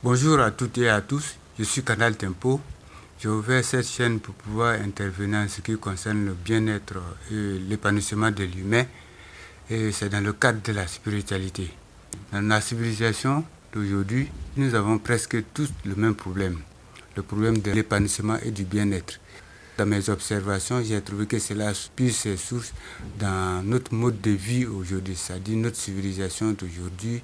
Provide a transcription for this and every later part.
Bonjour à toutes et à tous, je suis Canal Tempo. J'ai ouvert cette chaîne pour pouvoir intervenir en ce qui concerne le bien-être et l'épanouissement de l'humain. Et c'est dans le cadre de la spiritualité. Dans la civilisation d'aujourd'hui, nous avons presque tous le même problème. Le problème de l'épanouissement et du bien-être. Dans mes observations, j'ai trouvé que cela puise ses sources dans notre mode de vie aujourd'hui, c'est-à-dire notre civilisation d'aujourd'hui,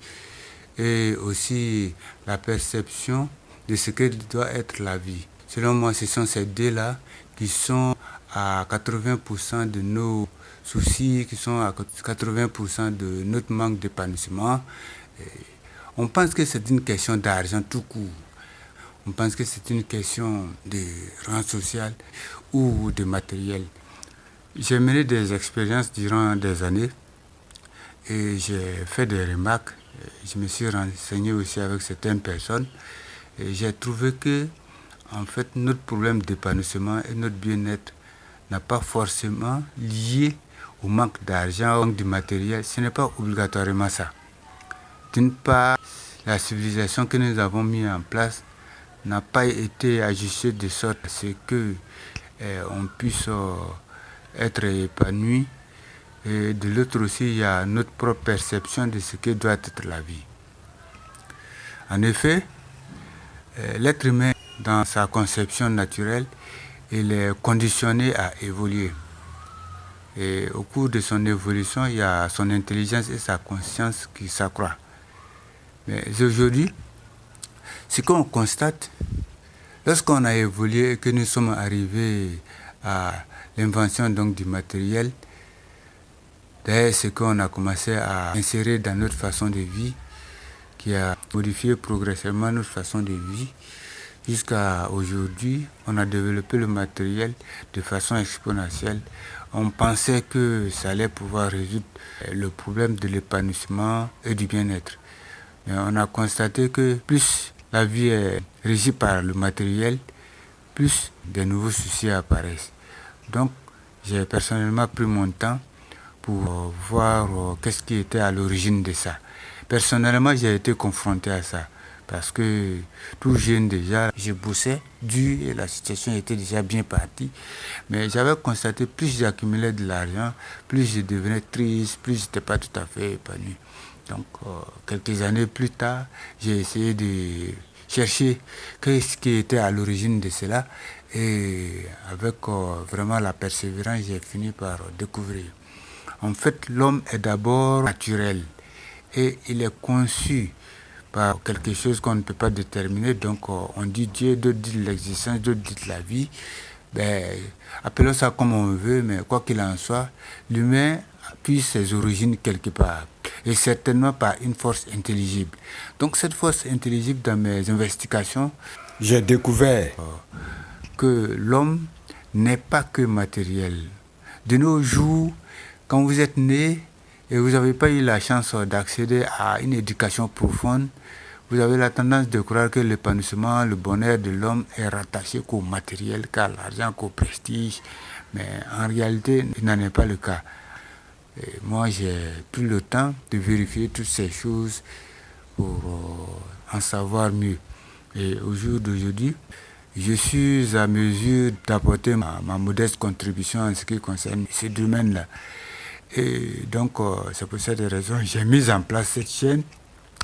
et aussi la perception de ce que doit être la vie. Selon moi, ce sont ces deux-là qui sont à 80% de nos soucis, qui sont à 80% de notre manque d'épanouissement. On pense que c'est une question d'argent tout court. On pense que c'est une question de rang social ou de matériel. J'ai mené des expériences durant des années et j'ai fait des remarques. Je me suis renseigné aussi avec certaines personnes et j'ai trouvé que en fait, notre problème d'épanouissement et notre bien-être n'a pas forcément lié au manque d'argent, au manque de matériel. Ce n'est pas obligatoirement ça. D'une part, la civilisation que nous avons mise en place n'a pas été ajustée de sorte à ce qu'on puisse être épanoui. Et de l'autre aussi, il y a notre propre perception de ce que doit être la vie. En effet, l'être humain, dans sa conception naturelle, il est conditionné à évoluer. Et au cours de son évolution, il y a son intelligence et sa conscience qui s'accroissent. Mais aujourd'hui, ce qu'on constate, lorsqu'on a évolué et que nous sommes arrivés à l'invention donc du matériel, d'ailleurs, ce qu'on a commencé à insérer dans notre façon de vie, qui a modifié progressivement notre façon de vie, jusqu'à aujourd'hui, on a développé le matériel de façon exponentielle. On pensait que ça allait pouvoir résoudre le problème de l'épanouissement et du bien-être. Mais on a constaté que plus la vie est régie par le matériel, plus de nouveaux soucis apparaissent. Donc, j'ai personnellement pris mon temps pour voir qu'est-ce qui était à l'origine de ça. Personnellement, j'ai été confronté à ça. Parce que tout jeune déjà, je bossais dur et la situation était déjà bien partie. Mais j'avais constaté, plus j'accumulais de l'argent, plus je devenais triste, plus je n'étais pas tout à fait épanoui. Donc, quelques années plus tard, j'ai essayé de chercher qu'est-ce qui était à l'origine de cela. Et avec vraiment la persévérance, j'ai fini par découvrir. En fait, l'homme est d'abord naturel et il est conçu par quelque chose qu'on ne peut pas déterminer. Donc, on dit Dieu, d'autres disent l'existence, d'autres disent la vie. Appelons ça comme on veut, mais quoi qu'il en soit, l'humain puise ses origines quelque part, et certainement par une force intelligible. Donc, cette force intelligible, dans mes investigations, j'ai découvert que l'homme n'est pas que matériel. De nos jours, quand vous êtes né et vous n'avez pas eu la chance d'accéder à une éducation profonde, vous avez la tendance de croire que l'épanouissement, le bonheur de l'homme est rattaché qu'au matériel, qu'à l'argent, qu'au prestige. Mais en réalité, il n'en est pas le cas. Et moi, j'ai pris le temps de vérifier toutes ces choses pour en savoir mieux. Et au jour d'aujourd'hui, je suis à mesure d'apporter ma modeste contribution en ce qui concerne ce domaine-là. Et donc, c'est pour cette raison que j'ai mis en place cette chaîne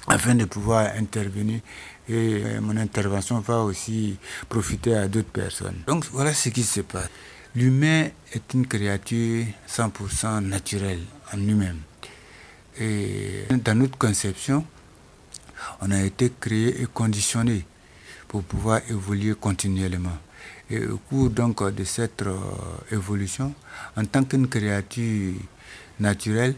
afin de pouvoir intervenir. Et mon intervention va aussi profiter à d'autres personnes. Donc, voilà ce qui se passe. L'humain est une créature 100% naturelle en lui-même. Et dans notre conception, on a été créé et conditionné pour pouvoir évoluer continuellement. Et au cours donc de cette évolution, en tant qu'une créature naturelle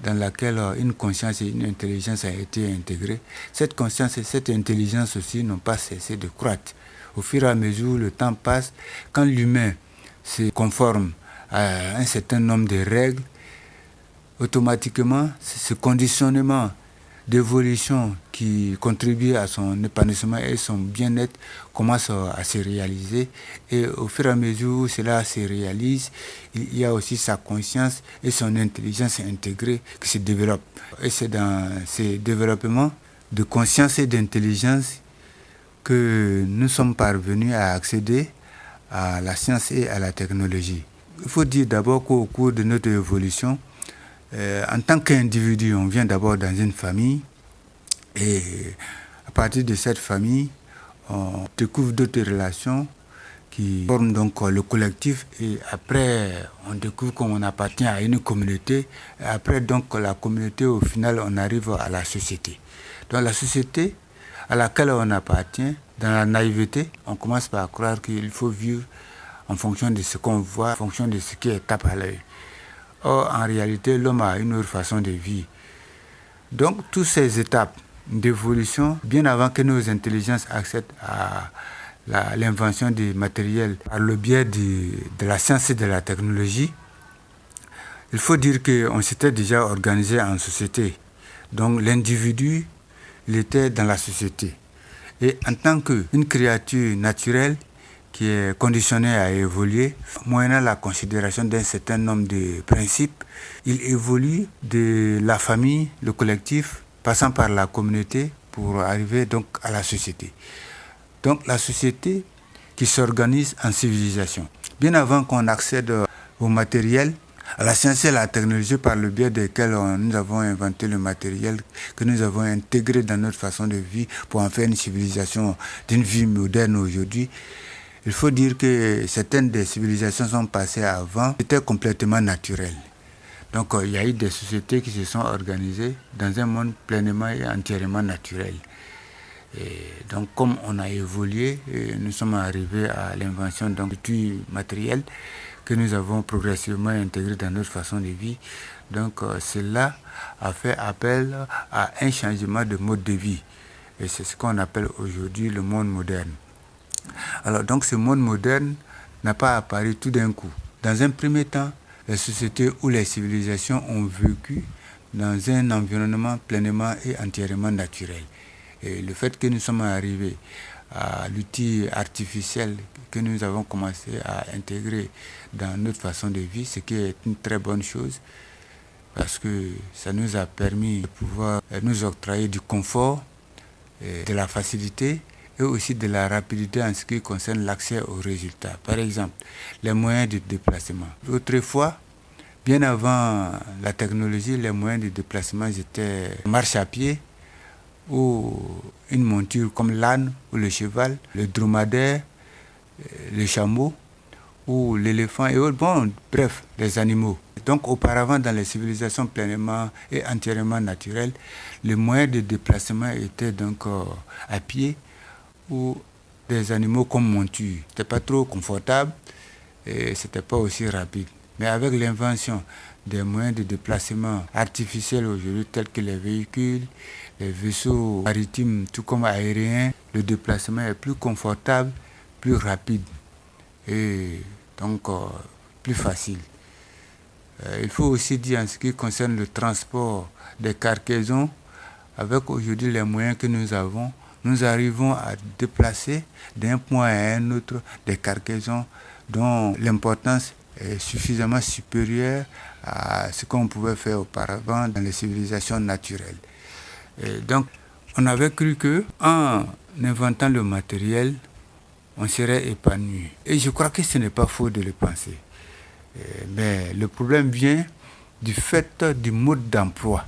dans laquelle une conscience et une intelligence ont été intégrées, cette conscience et cette intelligence aussi n'ont pas cessé de croître. Au fur et à mesure où le temps passe, quand l'humain se conforme à un certain nombre de règles, automatiquement, ce conditionnement d'évolution qui contribue à son épanouissement et son bien-être commence à se réaliser. Et au fur et à mesure où cela se réalise, il y a aussi sa conscience et son intelligence intégrée qui se développent. Et c'est dans ces développements de conscience et d'intelligence que nous sommes parvenus à accéder à la science et à la technologie. Il faut dire d'abord qu'au cours de notre évolution, en tant qu'individu, on vient d'abord dans une famille et à partir de cette famille, on découvre d'autres relations qui forment donc le collectif et après on découvre qu'on appartient à une communauté et après donc la communauté au final on arrive à la société. Donc la société à laquelle on appartient, dans la naïveté, on commence par croire qu'il faut vivre en fonction de ce qu'on voit, en fonction de ce qui est tape à l'œil. Or en réalité l'homme a une autre façon de vivre. Donc toutes ces étapes d'évolution, bien avant que nos intelligences accèdent à l'invention du matériel par le biais de la science et de la technologie, il faut dire qu'on s'était déjà organisé en société. Donc l'individu, il était dans la société. Et en tant qu'une créature naturelle qui est conditionnée à évoluer, moyennant la considération d'un certain nombre de principes, il évolue de la famille, le collectif, passant par la communauté pour arriver donc à la société. Donc la société qui s'organise en civilisation. Bien avant qu'on accède au matériel, à la science et à la technologie par le biais desquels nous avons inventé le matériel que nous avons intégré dans notre façon de vivre pour en faire une civilisation d'une vie moderne aujourd'hui, il faut dire que certaines des civilisations sont passées avant, c'était complètement naturel. Donc il y a eu des sociétés qui se sont organisées dans un monde pleinement et entièrement naturel. Et donc comme on a évolué, nous sommes arrivés à l'invention d'outils matériels que nous avons progressivement intégrés dans notre façon de vie. Donc cela a fait appel à un changement de mode de vie. Et c'est ce qu'on appelle aujourd'hui le monde moderne. Alors donc ce monde moderne n'a pas apparu tout d'un coup. Dans un premier temps, les sociétés ou les civilisations ont vécu dans un environnement pleinement et entièrement naturel. Et le fait que nous sommes arrivés à l'outil artificiel que nous avons commencé à intégrer dans notre façon de vivre, ce qui est une très bonne chose parce que ça nous a permis de pouvoir nous octroyer du confort, de la facilité et aussi de la rapidité en ce qui concerne l'accès aux résultats. Par exemple, les moyens de déplacement. Autrefois, bien avant la technologie, les moyens de déplacement étaient marche à pied ou une monture comme l'âne ou le cheval, le dromadaire, le chameau ou l'éléphant et autres, bon, bref, les animaux. Donc auparavant, dans les civilisations pleinement et entièrement naturelles, les moyens de déplacement étaient donc à pied ou des animaux comme monture. C'était pas trop confortable et c'était pas aussi rapide. Mais avec l'invention des moyens de déplacement artificiels aujourd'hui, tels que les véhicules, les vaisseaux maritimes, tout comme aériens, le déplacement est plus confortable, plus rapide et donc plus facile. Il faut aussi dire en ce qui concerne le transport des cargaisons, avec aujourd'hui les moyens que nous avons, nous arrivons à déplacer d'un point à un autre des cargaisons dont l'importance est suffisamment supérieure à ce qu'on pouvait faire auparavant dans les civilisations naturelles. Et donc, on avait cru qu'en inventant le matériel, on serait épanoui. Et je crois que ce n'est pas faux de le penser. Mais le problème vient du fait du mode d'emploi.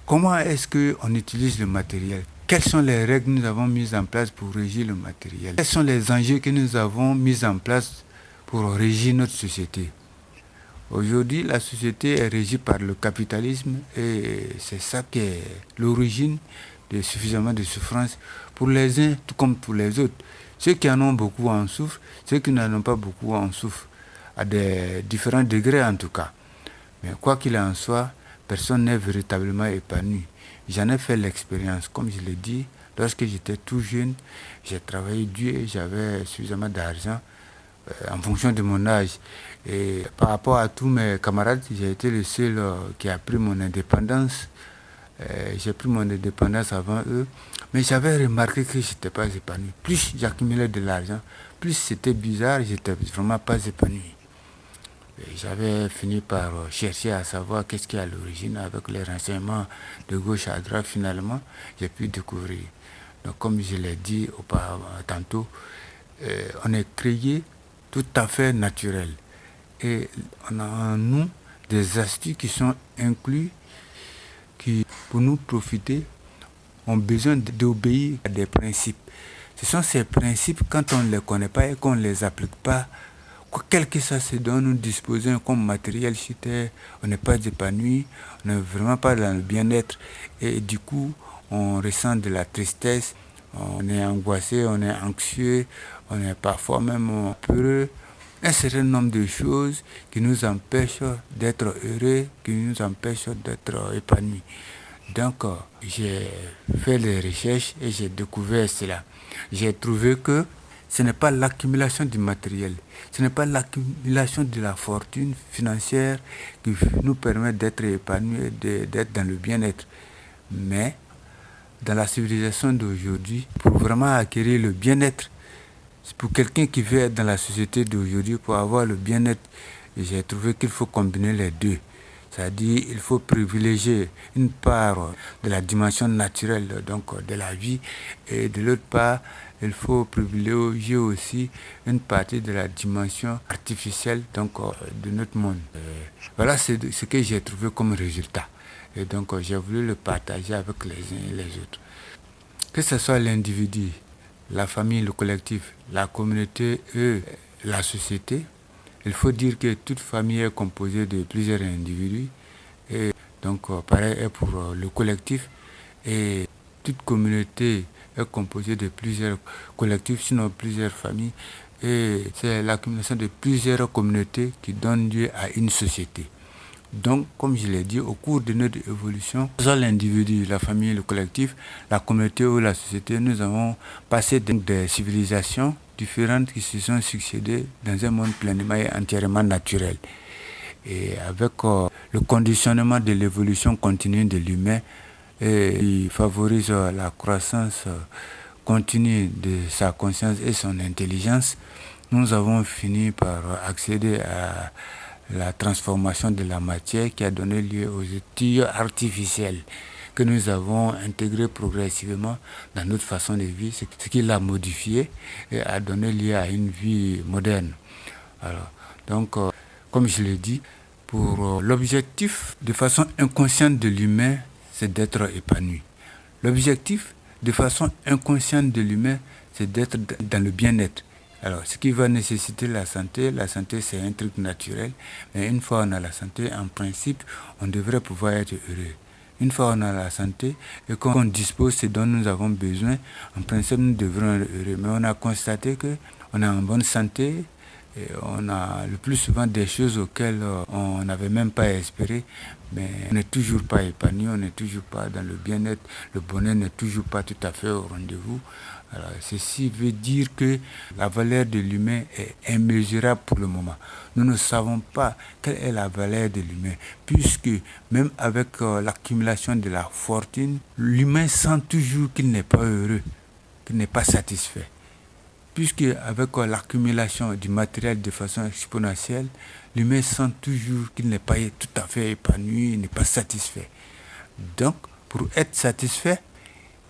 Comment est-ce qu'on utilise le matériel? Quelles sont les règles que nous avons mises en place pour régir le matériel? Quels sont les enjeux que nous avons mis en place pour régir notre société? Aujourd'hui, la société est régie par le capitalisme et c'est ça qui est l'origine de suffisamment de souffrance pour les uns tout comme pour les autres. Ceux qui en ont beaucoup en souffrent, ceux qui n'en ont pas beaucoup en souffrent, à des différents degrés en tout cas. Mais quoi qu'il en soit, personne n'est véritablement épanoui. J'en ai fait l'expérience, comme je l'ai dit, lorsque j'étais tout jeune, j'ai travaillé dur et j'avais suffisamment d'argent en fonction de mon âge. Et par rapport à tous mes camarades, j'ai été le seul qui a pris mon indépendance. J'ai pris mon indépendance avant eux, mais j'avais remarqué que je n'étais pas épanoui. Plus j'accumulais de l'argent, plus c'était bizarre, je n'étais vraiment pas épanoui. Et j'avais fini par chercher à savoir qu'est-ce qui est à l'origine avec les renseignements de gauche à droite. Finalement, j'ai pu découvrir. Donc, comme je l'ai dit tantôt, on est créé tout à fait naturel. Et on a en nous des astuces qui sont inclus, qui, pour nous profiter, ont besoin d'obéir à des principes. Ce sont ces principes, quand on ne les connaît pas et qu'on ne les applique pas, quel que soit ce dont nous disposons comme matériel sur Terre, on n'est pas épanoui, on n'est vraiment pas dans le bien-être. Et du coup, on ressent de la tristesse, on est angoissé, on est anxieux, on est parfois même peureux. Un certain nombre de choses qui nous empêchent d'être heureux, qui nous empêchent d'être épanouis. Donc, j'ai fait des recherches et j'ai découvert cela. J'ai trouvé que ce n'est pas l'accumulation du matériel, ce n'est pas l'accumulation de la fortune financière qui nous permet d'être épanouis, d'être dans le bien-être. Mais dans la civilisation d'aujourd'hui, pour vraiment acquérir le bien-être, pour quelqu'un qui veut être dans la société d'aujourd'hui, pour avoir le bien-être, j'ai trouvé qu'il faut combiner les deux. C'est-à-dire qu'il faut privilégier une part de la dimension naturelle donc de la vie et de l'autre part, il faut privilégier aussi une partie de la dimension artificielle donc, de notre monde. Voilà ce que j'ai trouvé comme résultat. Et donc j'ai voulu le partager avec les uns et les autres. Que ce soit l'individu, la famille, le collectif, la communauté et la société, il faut dire que toute famille est composée de plusieurs individus et donc pareil est pour le collectif et toute communauté est composée de plusieurs collectifs, sinon plusieurs familles et c'est l'accumulation de plusieurs communautés qui donne lieu à une société. Donc, comme je l'ai dit, au cours de notre évolution, soit l'individu, la famille, le collectif, la communauté ou la société, nous avons passé des civilisations différentes qui se sont succédées dans un monde pleinement et entièrement naturel. Et avec le conditionnement de l'évolution continue de l'humain, qui favorise la croissance continue de sa conscience et son intelligence, nous avons fini par accéder à la transformation de la matière qui a donné lieu aux outils artificiels que nous avons intégrés progressivement dans notre façon de vivre, ce qui l'a modifié et a donné lieu à une vie moderne. Alors, donc, comme je l'ai dit, pour l'objectif de façon inconsciente de l'humain, c'est d'être épanoui. L'objectif de façon inconsciente de l'humain, c'est d'être dans le bien-être. Alors, ce qui va nécessiter la santé c'est un truc naturel, mais une fois on a la santé, en principe, on devrait pouvoir être heureux. Une fois on a la santé et qu'on dispose de ce dont nous avons besoin, en principe, nous devrons être heureux. Mais on a constaté qu'on est en bonne santé et on a le plus souvent des choses auxquelles on n'avait même pas espéré, mais on n'est toujours pas épanoui, on n'est toujours pas dans le bien-être, le bonheur n'est toujours pas tout à fait au rendez-vous. Alors, ceci veut dire que la valeur de l'humain est immesurable pour le moment. Nous ne savons pas quelle est la valeur de l'humain, puisque même avec l'accumulation de la fortune, l'humain sent toujours qu'il n'est pas heureux, qu'il n'est pas satisfait. Puisque avec l'accumulation du matériel de façon exponentielle, l'humain sent toujours qu'il n'est pas tout à fait épanoui, il n'est pas satisfait. Donc, pour être satisfait,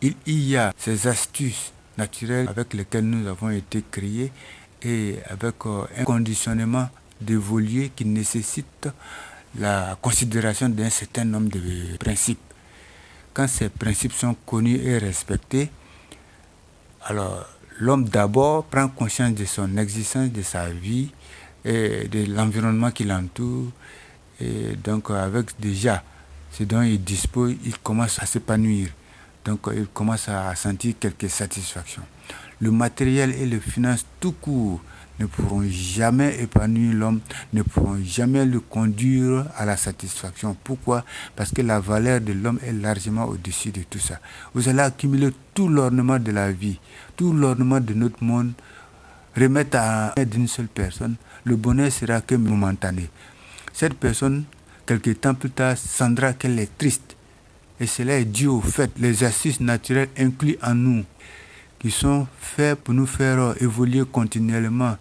il y a ces astuces naturelles avec lesquelles nous avons été créés et avec un conditionnement d'évoluer qui nécessite la considération d'un certain nombre de principes. Quand ces principes sont connus et respectés, alors l'homme d'abord prend conscience de son existence, de sa vie et de l'environnement qui l'entoure. Et donc avec déjà ce dont il dispose, il commence à s'épanouir. Donc il commence à sentir quelques satisfactions. Le matériel et les finances tout court ne pourront jamais épanouir l'homme, ne pourront jamais le conduire à la satisfaction. Pourquoi? Parce que la valeur de l'homme est largement au-dessus de tout ça. Vous allez accumuler tout l'ornement de la vie, tout l'ornement de notre monde, remettre à d'une seule personne, le bonheur sera que momentané. Cette personne, quelque temps plus tard, sentira qu'elle est triste. Et cela est dû au fait, les astuces naturelles incluses en nous, qui sont faits pour nous faire évoluer continuellement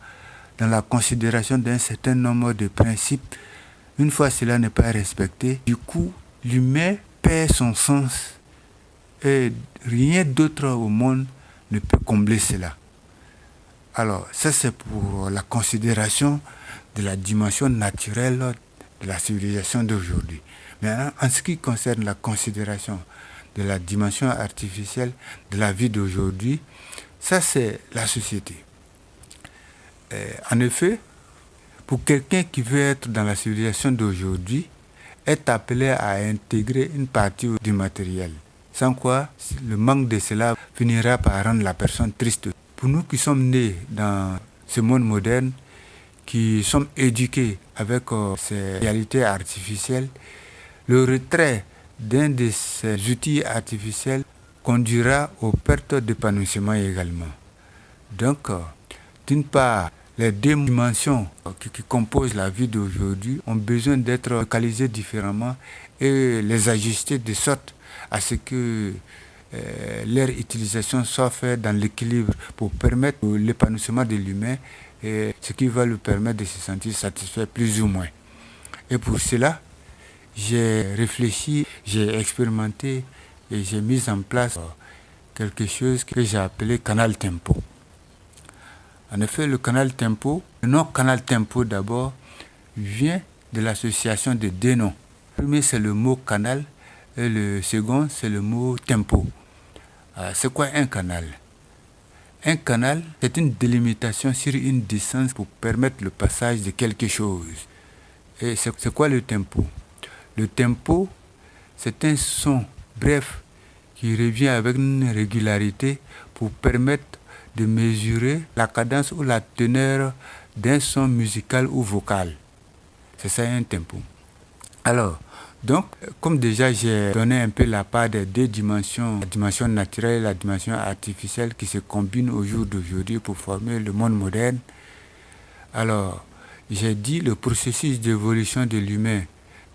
dans la considération d'un certain nombre de principes. Une fois cela n'est pas respecté, du coup, l'humain perd son sens Et rien d'autre au monde ne peut combler cela. Alors, ça c'est pour la considération de la dimension naturelle de la civilisation d'aujourd'hui. Maintenant, en ce qui concerne la considération de la dimension artificielle de la vie d'aujourd'hui, ça c'est la société. En effet, pour quelqu'un qui veut être dans la civilisation d'aujourd'hui, est appelé à intégrer une partie du matériel. Sans quoi, le manque de cela finira par rendre la personne triste. Pour nous qui sommes nés dans ce monde moderne, qui sommes éduqués avec ces réalités artificielles, le retrait d'un de ces outils artificiels conduira aux pertes d'épanouissement également. Donc, d'une part, les deux dimensions qui composent la vie d'aujourd'hui ont besoin d'être localisées différemment et les ajuster de sorte à ce que leur utilisation soit faite dans l'équilibre pour permettre l'épanouissement de l'humain, et ce qui va lui permettre de se sentir satisfait plus ou moins. Et pour cela, j'ai réfléchi, j'ai expérimenté et j'ai mis en place quelque chose que j'ai appelé Canal Tempo. En effet, le Canal Tempo, le nom Canal Tempo d'abord, vient de l'association de deux noms. Le premier, c'est le mot canal et le second, c'est le mot tempo. C'est quoi un canal? Un canal, c'est une délimitation sur une distance pour permettre le passage de quelque chose. Et c'est quoi le tempo? Le tempo, c'est un son bref qui revient avec une régularité pour permettre de mesurer la cadence ou la teneur d'un son musical ou vocal. C'est ça un tempo. Alors, donc, comme déjà j'ai donné un peu la part des deux dimensions, la dimension naturelle et la dimension artificielle qui se combinent au jour d'aujourd'hui pour former le monde moderne, alors j'ai dit le processus d'évolution de l'humain,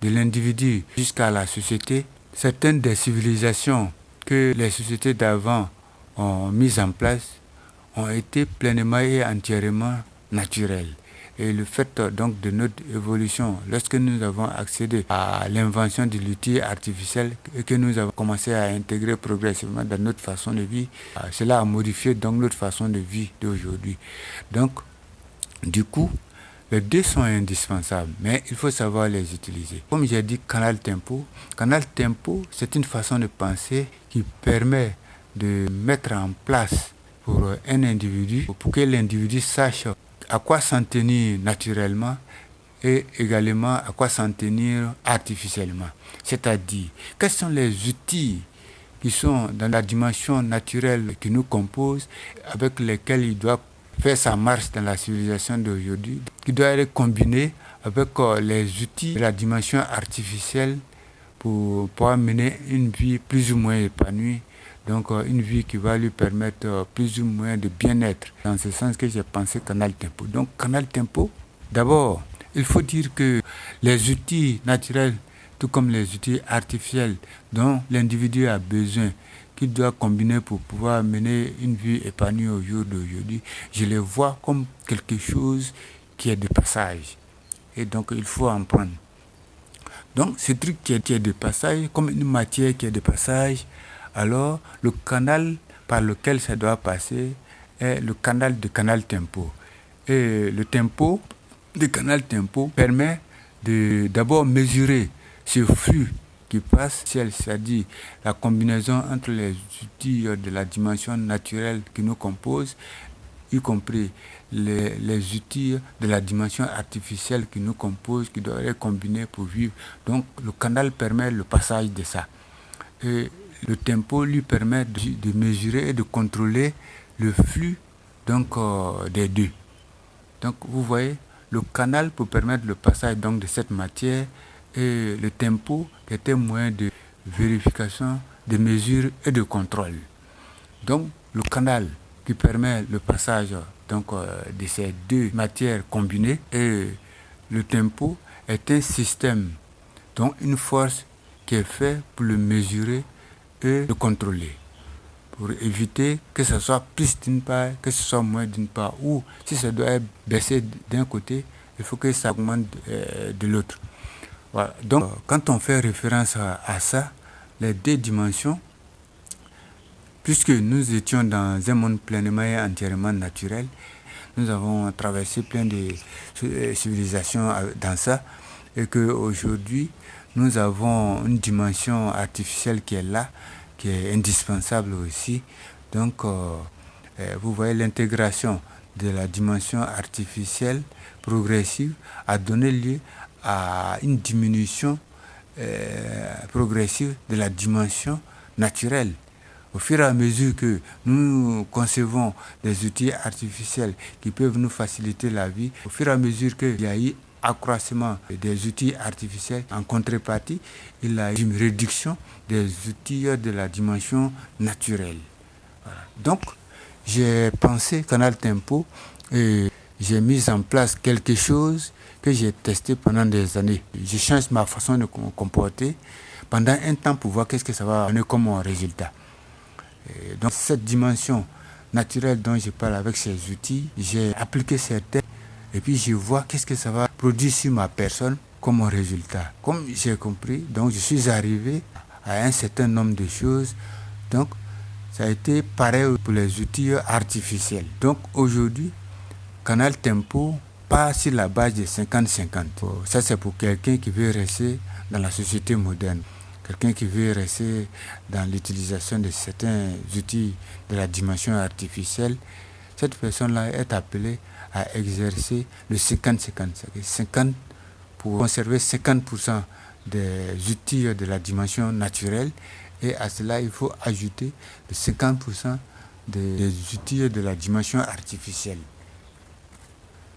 de l'individu jusqu'à la société, certaines des civilisations que les sociétés d'avant ont mises en place ont été pleinement et entièrement naturelles. Et le fait donc de notre évolution, lorsque nous avons accédé à l'invention de l'outil artificiel et que nous avons commencé à intégrer progressivement dans notre façon de vie, cela a modifié donc notre façon de vie d'aujourd'hui. Donc, du coup, les deux sont indispensables, mais il faut savoir les utiliser. Comme j'ai dit, Canal Tempo, c'est une façon de penser qui permet de mettre en place pour un individu, pour que l'individu sache à quoi s'en tenir naturellement et également à quoi s'en tenir artificiellement. C'est-à-dire, quels sont les outils qui sont dans la dimension naturelle qui nous compose, avec lesquels il doit faire sa marche dans la civilisation d'aujourd'hui, qui doit être combiné avec les outils de la dimension artificielle pour pouvoir mener une vie plus ou moins épanouie. Donc une vie qui va lui permettre plus ou moins de bien-être. Dans ce sens que j'ai pensé Canal Tempo. Donc Canal Tempo, d'abord, il faut dire que les outils naturels, tout comme les outils artificiels dont l'individu a besoin, qu'il doit combiner pour pouvoir mener une vie épanouie au jour d'aujourd'hui, je les vois comme quelque chose qui est de passage. Et donc il faut en prendre. Donc ce truc qui est de passage, comme une matière qui est de passage, alors le canal par lequel ça doit passer est le canal de Canal Tempo. Et le tempo de Canal Tempo permet d'abord mesurer ce flux qui passe, c'est-à-dire la combinaison entre les outils de la dimension naturelle qui nous compose, y compris les outils de la dimension artificielle qui nous compose, qui doivent être combinés pour vivre. Donc le canal permet le passage de ça. Et le tempo lui permet de mesurer et de contrôler le flux donc, des deux. Donc vous voyez, le canal pour permettre le passage donc, de cette matière et le tempo qui est un moyen de vérification, de mesure et de contrôle. Donc le canal qui permet le passage donc, de ces deux matières combinées et le tempo est un système, donc une force qui est faite pour le mesurer et le contrôler, pour éviter que ce soit plus d'une part, que ce soit moins d'une part, ou si ça doit baisser d'un côté, il faut que ça augmente de l'autre. Voilà. Donc, quand on fait référence à ça, les deux dimensions, puisque nous étions dans un monde pleinement et entièrement naturel, nous avons traversé plein de civilisations dans ça, et qu'aujourd'hui, nous avons une dimension artificielle qui est là, qui est indispensable aussi. Donc, vous voyez, l'intégration de la dimension artificielle progressive a donné lieu à une diminution progressive de la dimension naturelle. Au fur et à mesure que nous concevons des outils artificiels qui peuvent nous faciliter la vie, au fur et à mesure qu'il y a eu accroissement des outils artificiels, en contrepartie, il y a eu une réduction des outils de la dimension naturelle. Voilà. Donc, j'ai pensé Canal Tempo et j'ai mis en place quelque chose que j'ai testé pendant des années. Je change ma façon de me comporter pendant un temps pour voir qu'est-ce que ça va donner comme résultat. Et donc cette dimension naturelle dont je parle avec ces outils, j'ai appliqué certains et puis je vois qu'est-ce que ça va produire sur ma personne comme résultat. Comme j'ai compris, donc je suis arrivé à un certain nombre de choses. Donc ça a été pareil pour les outils artificiels. Donc aujourd'hui, Canal Tempo part sur la base de 50-50. Ça c'est pour quelqu'un qui veut rester dans la société moderne. Quelqu'un qui veut rester dans l'utilisation de certains outils de la dimension artificielle, cette personne-là est appelée à exercer le 50-50. 50 pour conserver 50% des outils de la dimension naturelle et à cela il faut ajouter le 50% des outils de la dimension artificielle.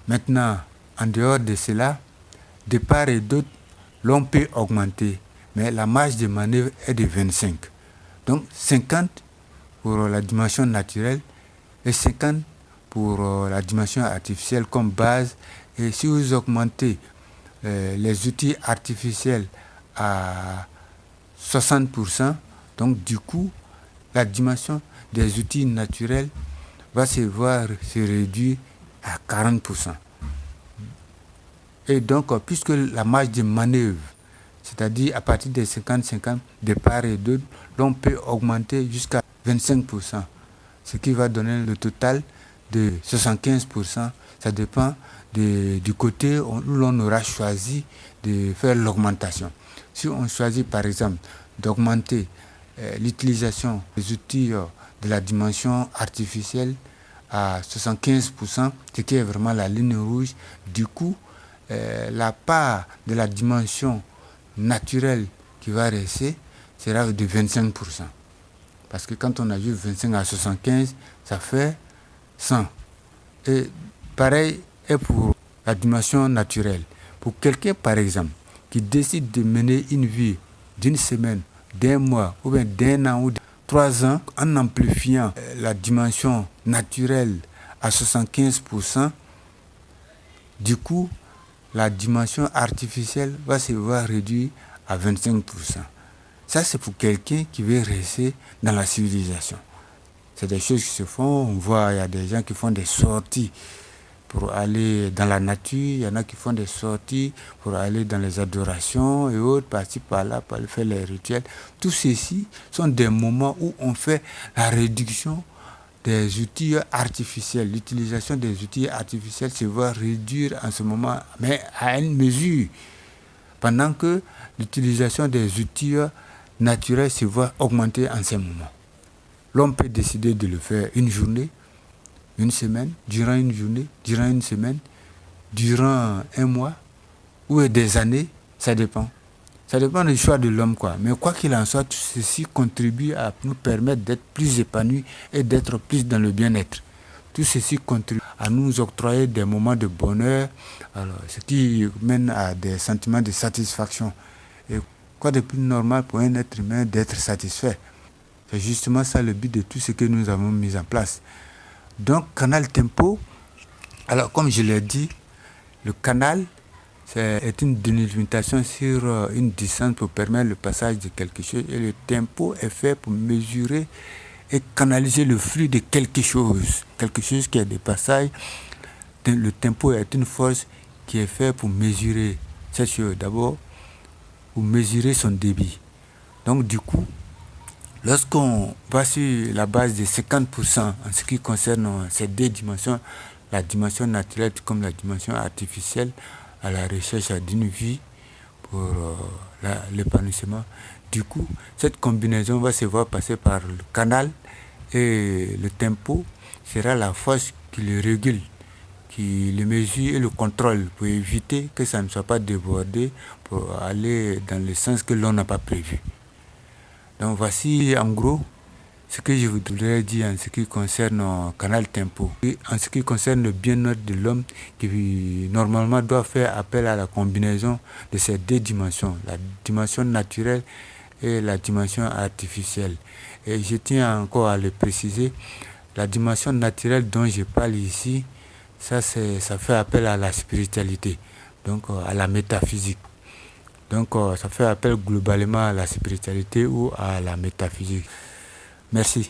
Maintenant, en dehors de cela, de part et d'autre, l'on peut augmenter, mais la marge de manœuvre est de 25. Donc 50 pour la dimension naturelle et 50 pour la dimension artificielle comme base. Et si vous augmentez les outils artificiels à 60%, donc du coup, la dimension des outils naturels va se voir se réduire à 40%. Et donc, puisque la marge de manœuvre, c'est-à-dire à partir des 50-50 de part et d'autre, l'on peut augmenter jusqu'à 25%, ce qui va donner le total de 75%. Ça dépend du côté où l'on aura choisi de faire l'augmentation. Si on choisit par exemple d'augmenter l'utilisation des outils de la dimension artificielle à 75%, ce qui est vraiment la ligne rouge, du coup, la part de la dimension naturelle qui va rester sera de 25%. Parce que quand on ajoute 25 à 75, ça fait 100. Et pareil est pour la dimension naturelle. Pour quelqu'un, par exemple, qui décide de mener une vie d'une semaine, d'un mois, ou bien d'un an ou de 3 ans, en amplifiant la dimension naturelle à 75%, du coup, la dimension artificielle va se voir réduite à 25%. Ça, c'est pour quelqu'un qui veut rester dans la civilisation. C'est des choses qui se font. On voit, il y a des gens qui font des sorties pour aller dans la nature. Il y en a qui font des sorties pour aller dans les adorations et autres, par-ci, par-là, pour aller faire les rituels. Tout ceci sont des moments où on fait la réduction des outils artificiels. L'utilisation des outils artificiels se va réduire en ce moment, mais à une mesure, pendant que l'utilisation des outils naturels se va augmenter en ce moment. L'on peut décider de le faire une journée, une semaine, durant une journée, durant une semaine, durant un mois, ou des années, ça dépend. Ça dépend du choix de l'homme, quoi. Mais quoi qu'il en soit, tout ceci contribue à nous permettre d'être plus épanouis et d'être plus dans le bien-être. Tout ceci contribue à nous octroyer des moments de bonheur, alors, ce qui mène à des sentiments de satisfaction. Et quoi de plus normal pour un être humain d'être satisfait? C'est justement ça le but de tout ce que nous avons mis en place. Donc, Canal Tempo, alors comme je l'ai dit, le canal, c'est une délimitation sur une distance pour permettre le passage de quelque chose. Et le tempo est fait pour mesurer et canaliser le flux de quelque chose. Quelque chose qui est des passages. Le tempo est une force qui est faite pour mesurer cette chose. D'abord, pour mesurer son débit. Donc du coup, Lorsqu'on va sur la base de 50% en ce qui concerne ces deux dimensions, la dimension naturelle comme la dimension artificielle, à la recherche d'une vie pour l'épanouissement. Du coup, cette combinaison va se voir passer par le canal et le tempo sera la force qui le régule, qui le mesure et le contrôle pour éviter que ça ne soit pas débordé pour aller dans le sens que l'on n'a pas prévu. Donc voici en gros ce que je voudrais dire en ce qui concerne le canal tempo. Et en ce qui concerne le bien-être de l'homme qui normalement doit faire appel à la combinaison de ces deux dimensions, la dimension naturelle et la dimension artificielle. Et je tiens encore à le préciser, la dimension naturelle dont je parle ici, ça fait appel à la spiritualité, donc à la métaphysique. Donc ça fait appel globalement à la spiritualité ou à la métaphysique. Merci.